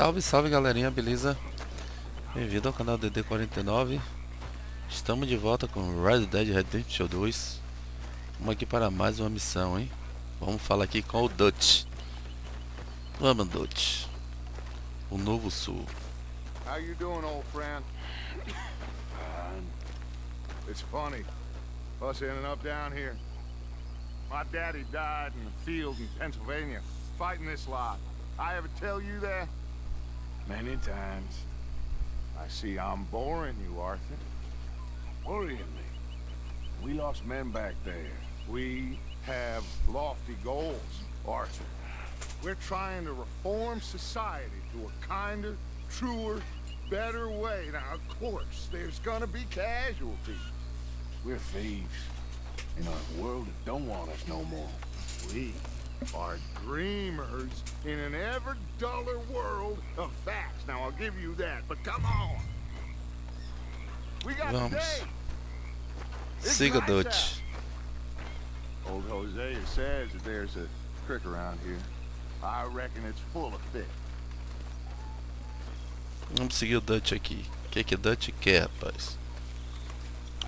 Salve, salve galerinha, beleza? Bem-vindo ao canal DD49. Estamos de volta com Red Dead Redemption 2. Vamos aqui para mais uma missão, hein? Vamos falar aqui com o Dutch. Vamos, Dutch. O Novo Sul. How you doing, old friend? It's funny, us ending up down here. My daddy died in the field in Pennsylvania, fighting this lot. I ever tell you that? Many times. I see I'm boring you, Arthur. Worrying me. We lost men back there. We have lofty goals, Arthur. We're trying to reform society to a kinder, truer, better way. Now, of course, there's gonna be casualties. We're thieves in a world that don't want us no more. We are dreamers in an ever duller world of facts. Now, I'll give you that, but come on. We got today. Siga, Dutch. Old Hosea says that there's a creek around here. I reckon it's full of fish. Vamos seguir o Dutch aqui. O que o Dutch quer, rapaz?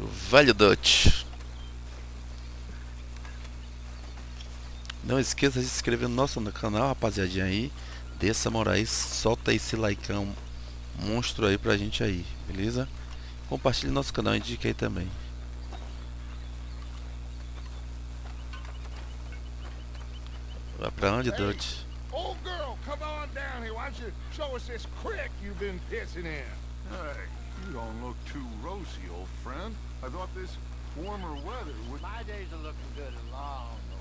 O velho Dutch. Não esqueça de se inscrever no nosso canal, rapaziadinha aí. Dê essa moral aí, solta esse likeão monstro aí pra gente aí, beleza? Compartilhe nosso canal, indique aí também. Vai pra onde, Dutch? Old girl, come on down here. Why don't you show us this creek you've been pissing in? Hey, you don't look too rosy, old friend. I thought this warmer weather would... My days are looking good and long over.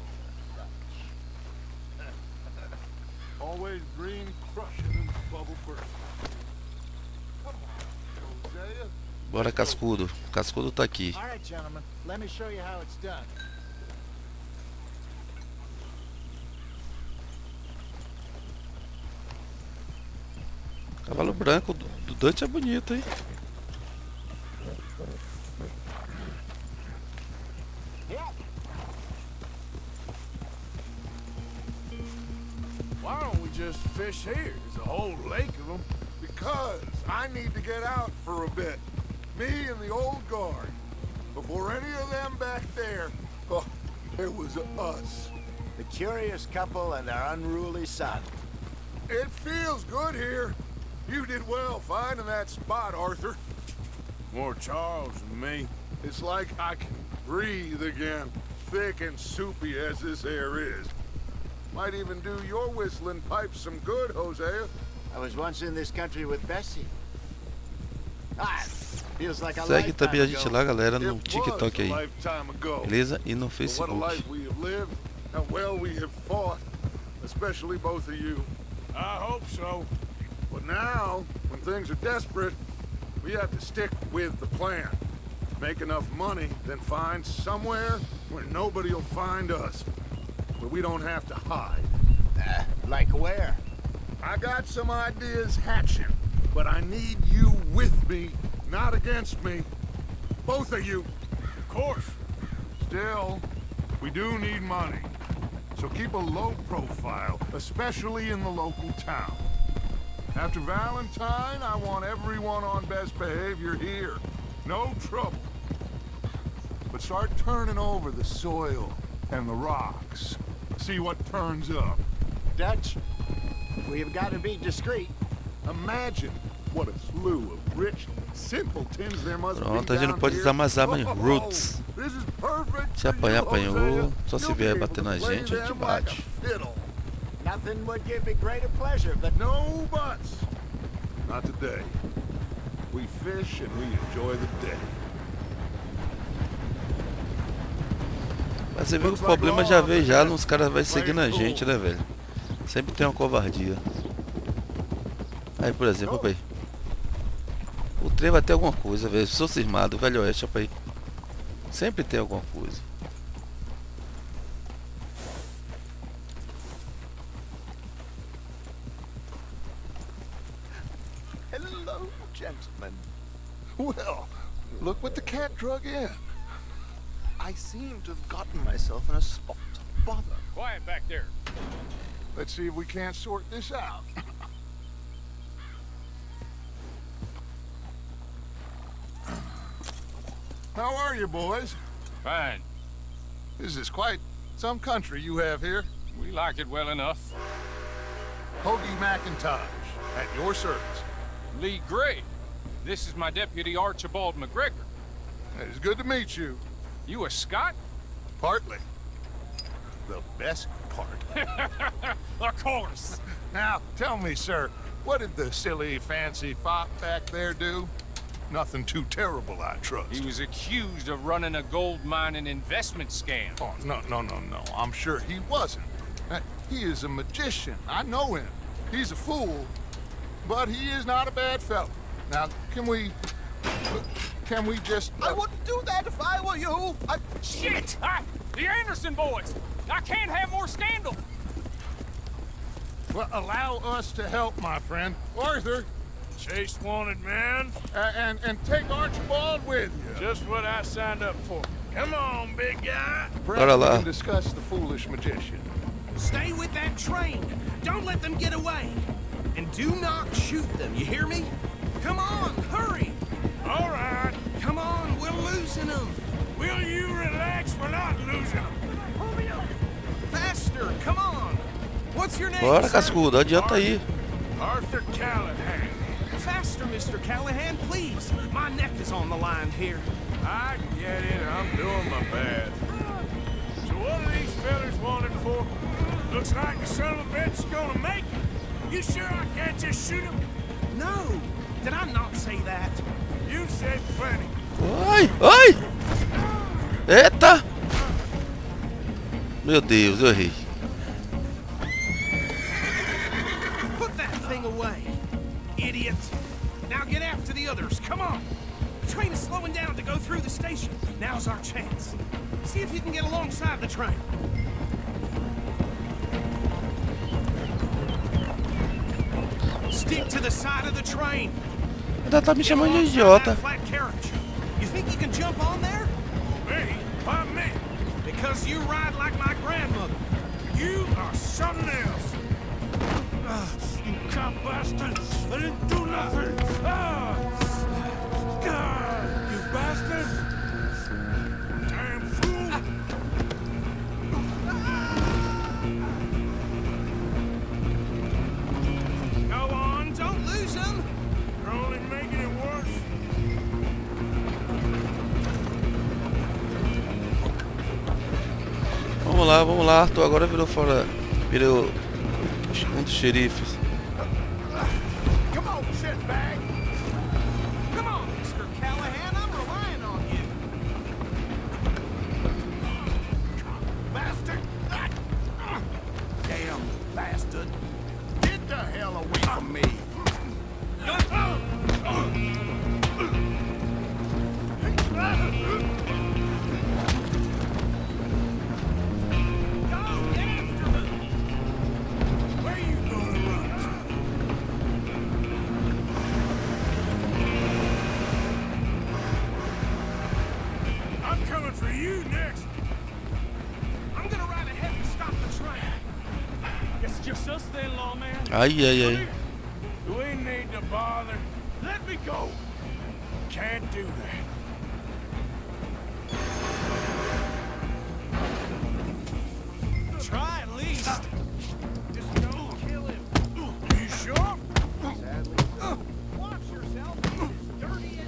Always green, crushing, and bubble bursting. Come on, Hosea. Bora, Cascudo. Cascudo tá aqui. All right, gentlemen. Let me show you how it's done. Cavalo branco do Dutch é bonito, hein? Why don't we just fish here? There's a whole lake of them. Because I need to get out for a bit. Me and the old guard. Before any of them back there, oh, it was us. The curious couple and their unruly son. It feels good here. You did well finding that spot, Arthur. More Charles than me. It's like I can breathe again, thick and soupy as this air is. Might even do your whistling pipes some good, Hosea. I was once in this country with Bessie. Ah, feels like a Segue também a gente lifetime lá, ago. galera, no It TikTok was a aí, lifetime ago. beleza? E no But what a Facebook. life we have lived, how well we have fought, especially both of you. I hope so. But now, when things are desperate, we have to stick with the plan. Make enough money, then find somewhere where nobody will find us. Where we don't have to hide. Like where? I got some ideas hatching, but I need you with me, not against me. Both of you. Of course. Still, we do need money. So keep a low profile, especially in the local town. After Valentine, I want everyone on best behavior here. No trouble. But start turning over the soil and the rocks. See what turns up. Dutch, we've got to be discreet. Imagine what a slew of rich simpletons there must be Pronto, a gente não down pode here. usar mais arma em Oh, Roots. this is perfect Se for apanhar, you, apanhou. Hosea. Só se You'll vier be bater able na to play gente, a gente them like bate. a fiddle. Nothing would give me greater pleasure than... No buts. Not today. We fish and we enjoy the day. Mas você viu que o problema já veio já, os caras vai seguindo a gente, né, velho? Sempre tem uma covardia. Aí, por exemplo, opa aí. O trem vai ter alguma coisa, velho. Sou cismado, velho oeste, opa aí. Sempre tem alguma coisa. Hello, gentlemen. Well, look what the cat drug in. I seem to have gotten myself in a spot of bother. Quiet back there. Let's see if we can't sort this out. How are you, boys? Fine. This is quite some country you have here. We like it well enough. Hoagie McIntosh, at your service. Lee Gray. This is my deputy Archibald McGregor. It's good to meet you. You a Scot? Partly. The best part. Of course. Now, tell me, sir, what did the silly, fancy fop back there do? Nothing too terrible, I trust. He was accused of running a gold mining investment scam. Oh, no. I'm sure he wasn't. He is a magician. I know him. He's a fool, but he is not a bad fellow. Now, can we just... I wouldn't do that if I were you. Shit! The Anderson boys! I can't have more scandal! Well, allow us to help, my friend. Arthur, Chase wanted, man. and take Archibald with you. Just what I signed up for. Come on, big guy. Perhaps we can discuss the foolish magician. Stay with that train. Don't let them get away. And do not shoot them, you hear me? Come on, hurry. All right. Come on, we're losing them. Will you relax? We're not losing them. Faster, come on. What's your name, Bora, sir? cascudo, adianta aí. Arthur Callahan. Faster, Mr. Callahan, please. My neck is on the line here. I get it. I'm doing my best. So what are these fellas wanted for? Looks like the son of a bitch is gonna make it. You sure I can't just shoot him? No, did I not say that? You said plenty. Ai, ai! Eita! Meu Deus, eu errei. Put that thing away, idiot. Now get after the others, come on. The train is slowing down to go through the station. Now's our chance. See if you can get alongside the train. Stick to the side of the train. Ainda tá me Get chamando de alongside idiota. that flat carriage. You think you can jump on there? Me? Why me? Because you ride like my grandmother. You are something else. You cop bastard. I didn't do nothing. God, you bastard. Damn fool. Go on, don't lose them. You're only making it worse. Vamos lá, Arthur agora virou fora. Virou um dos xerifes. Come on, shitbag. Come on, Mr. Callahan, I'm relying on you. Bastard. Damn bastard. Get the hell away from me. Where you gonna run to? I'm coming for you next. I'm gonna ride ahead and stop the train. Guess it's just us then, lawman. Ai, ai, ai. Do we need to bother? Let me go. Can't do that. Try at least. Just don't kill him. You sure? Watch yourself. It's dirty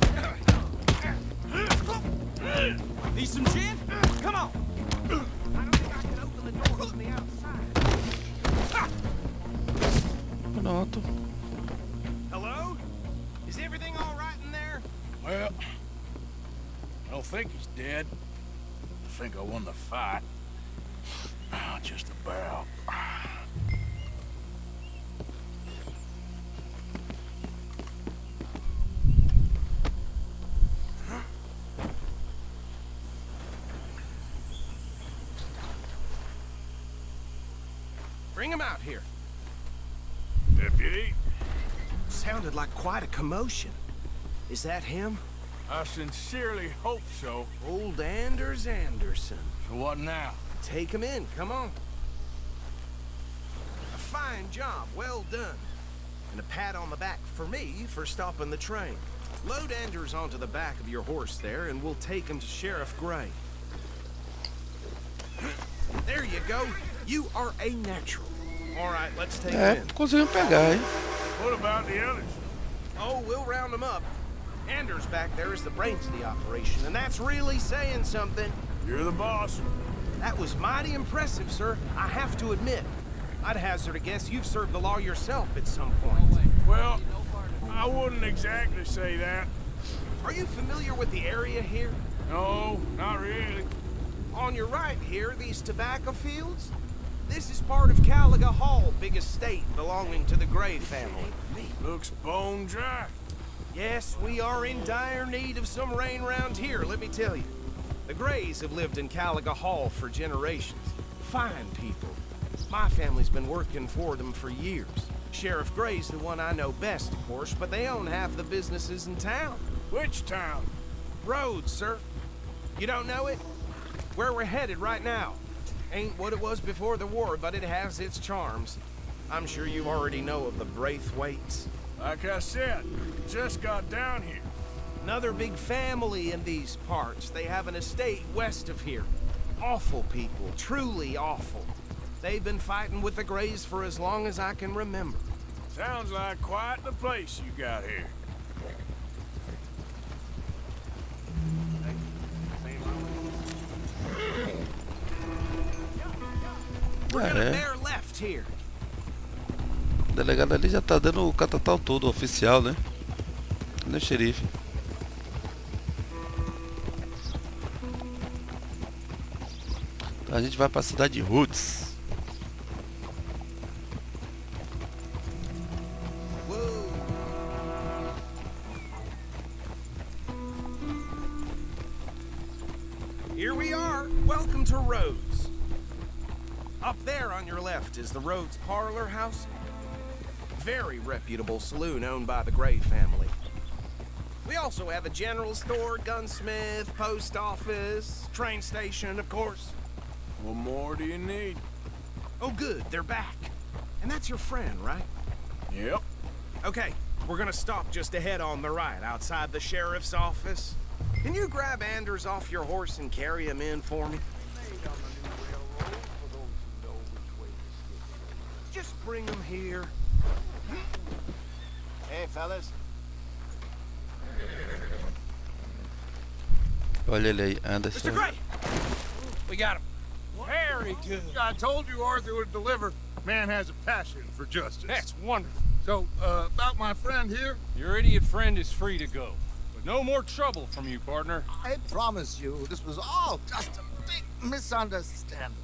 and Need some gin? Come on. I don't think I can open the door from the outside. Pronto. Hello? Is everything all right in there? Well, I don't think he's dead. I think I won the fight. Just about. Bring him out here. Deputy, Sounded like quite a commotion. Is that him? I sincerely hope so. Old Anders Anderson. So what now? Take him in, come on. A fine job, well done. And a pat on the back for me for stopping the train. Load Anders onto the back of your horse there, and we'll take him to Sheriff Gray. There you go. You are a natural. All right, let's take him in. Conseguimos pegar, hein? What about the others? Oh, we'll round them up. Anders back there is the brains of the operation, and that's really saying something. You're the boss. That was mighty impressive, sir. I have to admit. I'd hazard a guess you've served the law yourself at some point. Well, I wouldn't exactly say that. Are you familiar with the area here? No, not really. On your right here, these tobacco fields? This is part of Caliga Hall, big estate belonging to the Gray family. Looks bone dry. Yes, we are in dire need of some rain round here, let me tell you. The Grays have lived in Caliga Hall for generations. Fine people. My family's been working for them for years. Sheriff Gray's the one I know best, of course, but they own half the businesses in town. Which town? Rhodes, sir. You don't know it? Where we're headed right now. Ain't what it was before the war, but it has its charms. I'm sure you already know of the Braithwaites. Like I said, just got down here. Another big family in these parts. They have an estate west of here. Awful people, truly awful. They've been fighting with the Grays for as long as I can remember. Sounds like quite the place you got here. We're gonna É. bear left here. O delegado ali já tá dando o catatal todo, oficial, né? Não é xerife. Então a gente vai pra cidade de Roots. Whoa. Here we are. Welcome to Rhodes. Up there on your left is the Rhodes Parlor House. Very reputable saloon owned by the Gray family. We also have a general store, gunsmith, post office, train station, of course. What more do you need? Oh, good, they're back. And that's your friend, right? Yep. Okay, we're gonna stop just ahead on the right, outside the sheriff's office. Can you grab Anders off your horse and carry him in for me? Just bring him here. Hey, fellas. Olha ele aí, Anderson. Mr. Gray! We got him. Very good. I told you Arthur would deliver. Man has a passion for justice. That's wonderful. So, about my friend here, Your idiot friend is free to go. But no more trouble from you, partner. I promise you, this was all just a big misunderstanding.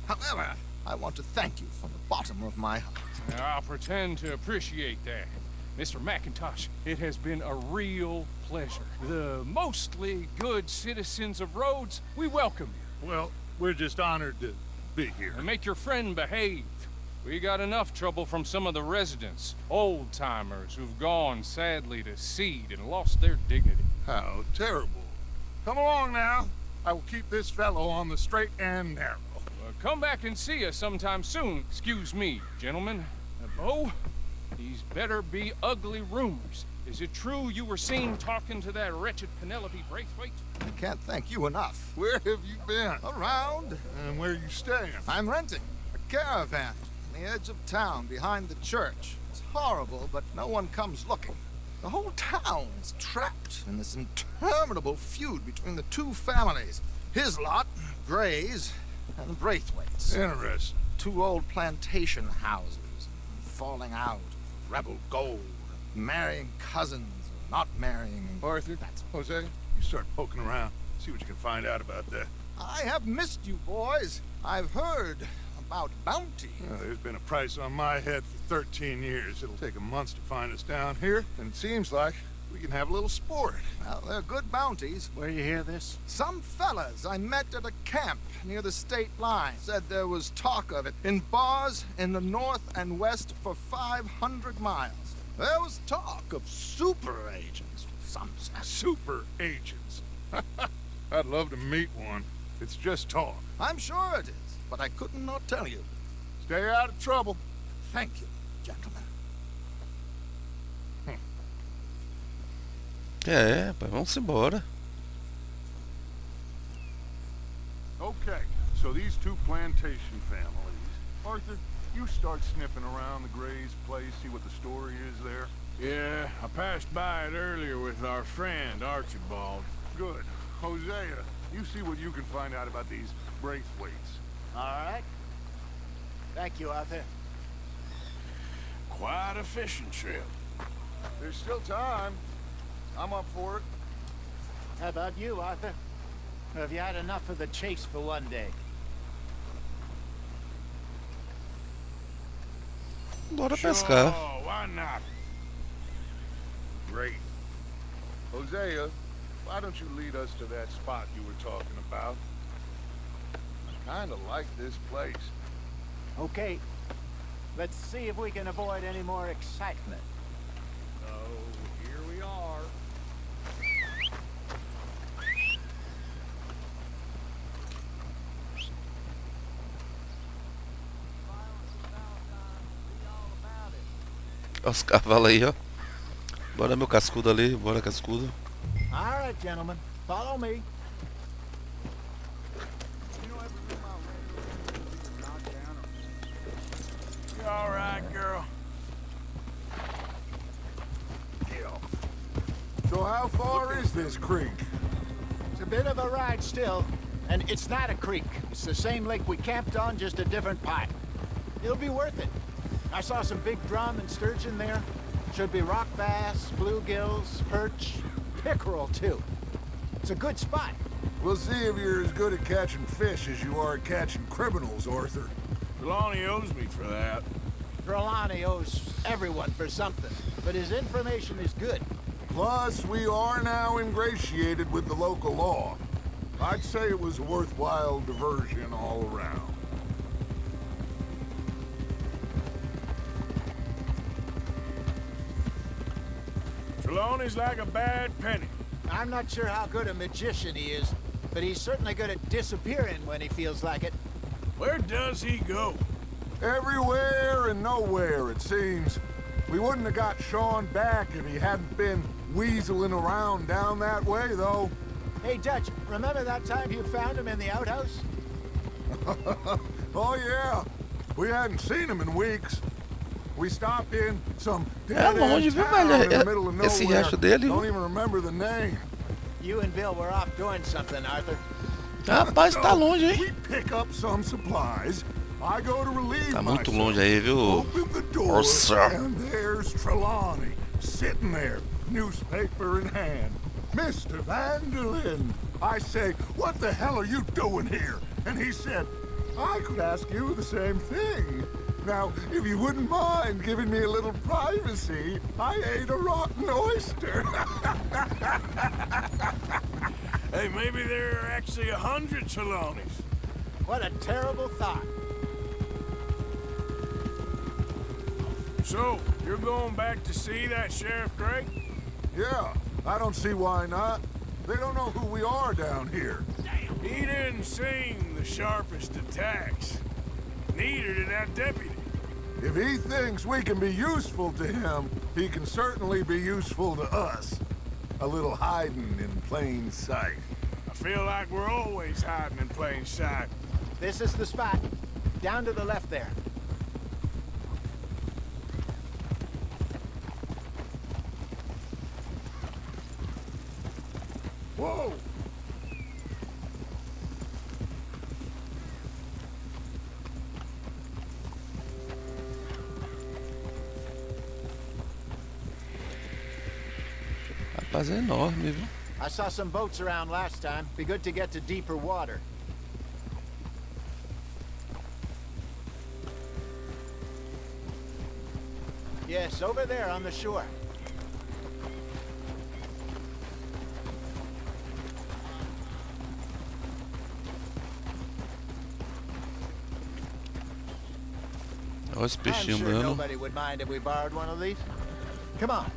However, I want to thank you from the bottom of my heart. Now, I'll pretend to appreciate that. Mr. McIntosh, it has been a real pleasure. The mostly good citizens of Rhodes, we welcome you. well, we're just honored to be here. And make your friend behave. We got enough trouble from some of the residents, old-timers who've gone, sadly, to seed and lost their dignity. How terrible. Come along now. I will keep this fellow on the straight and narrow. Come back and see us sometime soon. Excuse me, gentlemen. Bo, these better be ugly rumors. Is it true you were seen talking to that wretched Penelope Braithwaite? I can't thank you enough. Where have you been? Around, And where are you staying? I'm renting a caravan on the edge of town behind the church. It's horrible, but no one comes looking. The whole town is trapped in this interminable feud between the two families. His lot, Gray's, and the Braithwaites. Interesting. Two old plantation houses, falling out, rebel gold, marrying cousins, or not marrying. Arthur, Jose, you start poking around. See what you can find out about that. I have missed you, boys. I've heard about bounty. Well, there's been a price on my head for 13 years. It'll take 'em months to find us down here, and it seems like we can have a little sport. Well, they're good bounties. Where you hear this? Some fellas I met at a camp near the state line said there was talk of it in bars in the north and west for 500 miles. There was talk of super agents, some said. Super agents. I'd love to meet one. It's just talk. I'm sure it is, but I couldn't not tell you. Stay out of trouble. Thank you, gentlemen. É, pai, vamos embora. Okay, so these two plantation families. Arthur, you start sniffing around the Gray's place, see what the story is there. Yeah, I passed by it earlier with our friend, Archibald. Good. Hosea, you see what you can find out about these Braithwaites. All right. Thank you, Arthur. Quite a fishing trip. There's still time. I'm up for it. How about you, Arthur? Or have you had enough of the chase for one day? Bora Sure, pescar. why not? Great. Hosea, why don't you lead us to that spot you were talking about? I kinda like this place. Okay. Let's see if we can avoid any more excitement. So, here we are. Olha os cavalos aí, ó. Bora, meu cascudo ali. Bora, cascudo. All right, gentlemen. Follow me. You all right, girl? So how far is this creek? It's a bit of a ride still, and it's not a creek. It's the same lake we camped on, just a different part. It'll be worth it. I saw some big drum and sturgeon there. Should be rock bass, bluegills, perch, pickerel too. It's a good spot. We'll see if you're as good at catching fish as you are at catching criminals, Arthur. Trelawney owes me for that. Trelawney owes everyone for something, but his information is good. Plus, we are now ingratiated with the local law. I'd say it was a worthwhile diversion all around. Trelawney's like a bad penny. I'm not sure how good a magician he is, but he's certainly good at disappearing when he feels like it. Where does he go? Everywhere and nowhere, it seems. We wouldn't have got Sean back if he hadn't been weaseling around down that way, though. Hey, Dutch, remember that time you found him in the outhouse? Oh, yeah. We hadn't seen him in weeks. We stopped in some É longe, dead-end viu, town velho? in the middle of Esse nowhere. riacho dele, viu? Don't even remember the name. You and Bill were off doing something, Arthur. Rapaz, tá longe, hein? We pick up some supplies. I go to relieve Tá muito myself. longe aí, viu? Open the door, Nossa. and there's Trelawney, sitting there, newspaper in hand. Mr. Vanderlyn. I say, what the hell are you doing here? And he said, I could ask you the same thing. Now, if you wouldn't mind giving me a little privacy, I ate a rotten oyster. Hey, maybe there are actually 100 Trelawneys. What a terrible thought. So, you're going back to see that Sheriff Gray? Yeah, I don't see why not. They don't know who we are down here. He didn't seem the sharpest attacks. Neither did that deputy. If he thinks we can be useful to him, he can certainly be useful to us. A little hiding in plain sight. I feel like we're always hiding in plain sight. This is the spot. Down to the left there. Whoa! Rapaz, é enorme, viu? I saw some boats around last time. Be good to get to deeper water. Yes, over there on the shore. Olha esse I'm peixinho sure dando. nobody would mind if we borrowed one of these. Come on.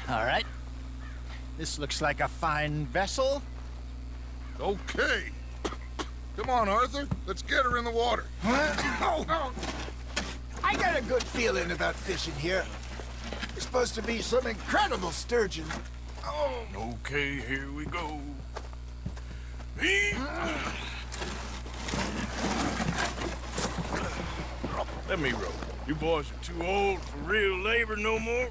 All right. This looks like a fine vessel. Okay. Come on, Arthur. Let's get her in the water. Oh. I got a good feeling about fishing here. There's supposed to be some incredible sturgeon. Oh. Okay, here we go. Let me row. You boys are too old for real labor no more.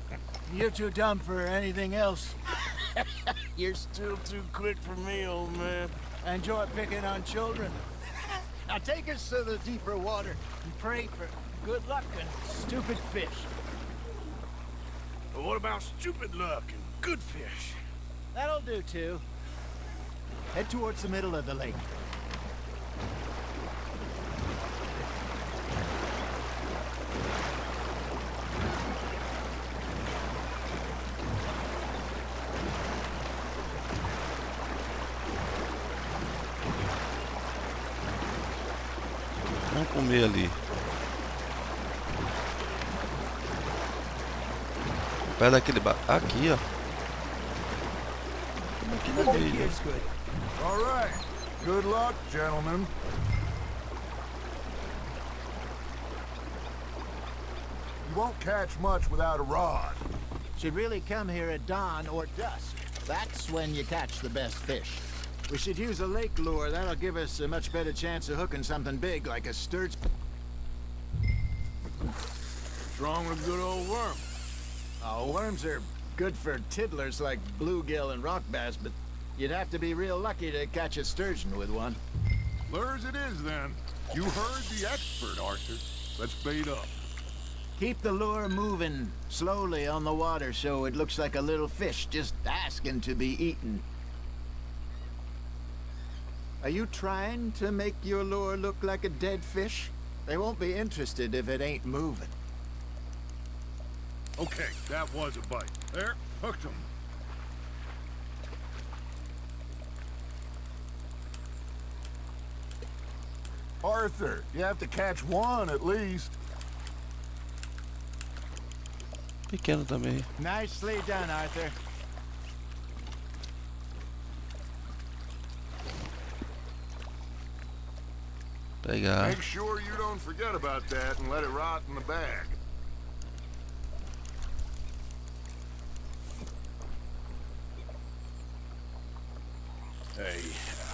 You're too dumb for anything else. You're still too quick for me, old man. Enjoy picking on children. Now take us to the deeper water and pray for good luck and stupid fish. But what about stupid luck and good fish? That'll do too. Head towards the middle of the lake. Vamos comer ali. Perto daquele bar. Aqui, ó. Aqui no meio. All right. Good luck, gentlemen. You won't catch much without a rod. Should really come here at dawn or dusk. That's when you catch the best fish. We should use a lake lure. That'll give us a much better chance of hooking something big like a sturgeon. What's wrong with a good old worm? Oh, worms are good for tiddlers like bluegill and rock bass, but you'd have to be real lucky to catch a sturgeon with one. Lures it is, then. You heard the expert, Arthur. Let's bait up. Keep the lure moving slowly on the water so it looks like a little fish just asking to be eaten. Are you trying to make your lure look like a dead fish? They won't be interested if it ain't moving. Okay, that was a bite. There, hooked him. Arthur, you have to catch one at least. Pequeno também. Nicely done, Arthur. Pegar. Make sure you don't forget about that and let it rot in the bag. Hey,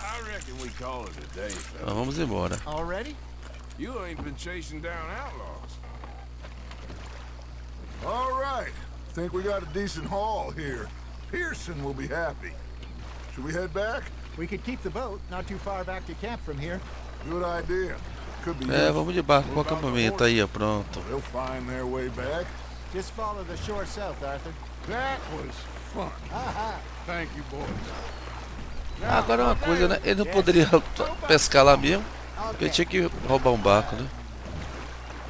I reckon we call it a day, fella. Então vamos embora. Already? You ain't been chasing down outlaws. All right. Think we got a decent haul here. Pearson will be happy. Should we head back? We could keep the boat not too far back to camp from here. Good idea. Could be É, useful. vamos de barco pro What about the acampamento aí, ó, pronto. They'll find their way back. Just follow the shore south, Arthur. That was fun. Thank you, boys. Agora uma coisa, né? Ele não poderia pescar lá mesmo, porque ele tinha que roubar um barco, né?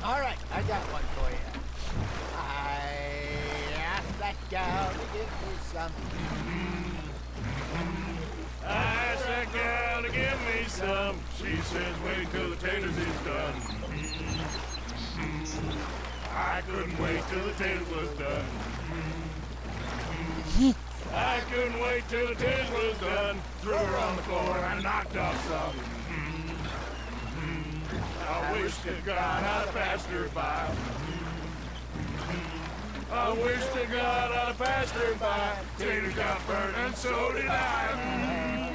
All right, I got one for you. I asked that gal to give me some. I asked that gal to give me some. She says wait till the taters is done. I couldn't wait till the taters was done. I couldn't wait till the taters was done. Threw her on the floor and knocked off some. I wish to God I'd have passed her by. I wish to God I'd have passed her by. Taters got burnt and so did I.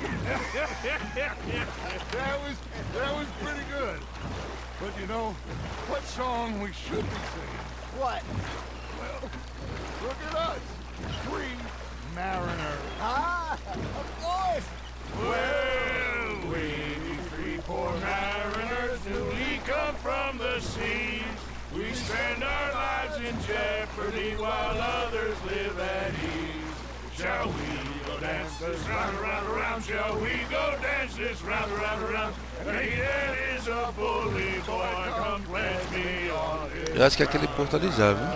That was pretty good. But you know, what song we should be singing? What? Well, look at us. 3 mariners. Ah, of course. Well, we 3 poor mariners newly come from the seas. We spend our lives in jeopardy while others live at ease. Shall we go dance this round, around, around? Shall we go dance this round, around, around? Hey, that is a bully boy, come pledge me on it. Eu acho que é aquele porto ali já, viu?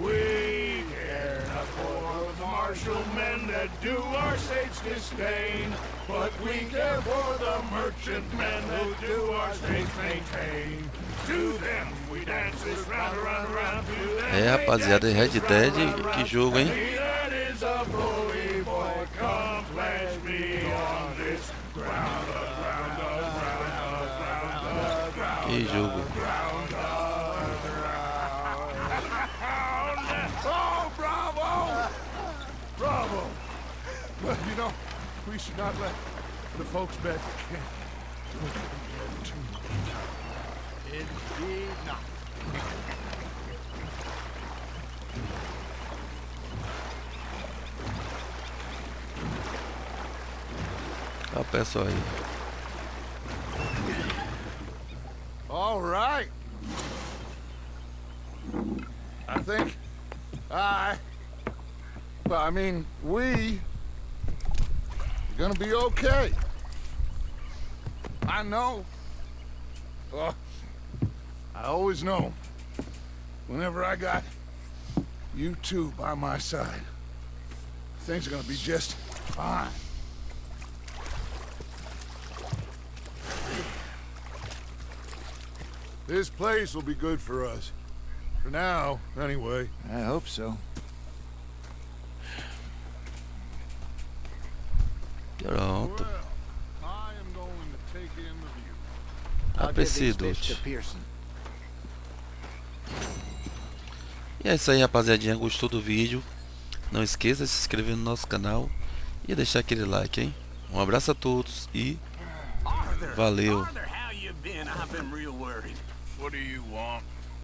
We care not for the martial men that do our state's disdain, but we care for the merchantmen who do our states maintain. To them we dance this round, around, around. To them É, rapaziada, Red Dead, que jogo, hein? that is a bully boy. Come pledge me on this ground, ground, ground, ground. Que jogo. Oh, bravo! Bravo! Well, you know, we should not let the folks back at camp get too much. Indeed not. Olha o pessoal aí. All right. I think I mean, we are gonna be okay. I know. I always know. Whenever I got you two by my side, things are gonna be just fine. This place will be good for us. For now, anyway. I hope so. Pronto. Well, I am going to take in the view. I'll give these Apreciado. fish to Pearson. E é isso aí, rapaziadinha. Gostou do vídeo? Não esqueça de se inscrever no nosso canal e deixar aquele like, hein? Um abraço a todos e valeu! Arthur, how you been? I've been real worried. What do you want?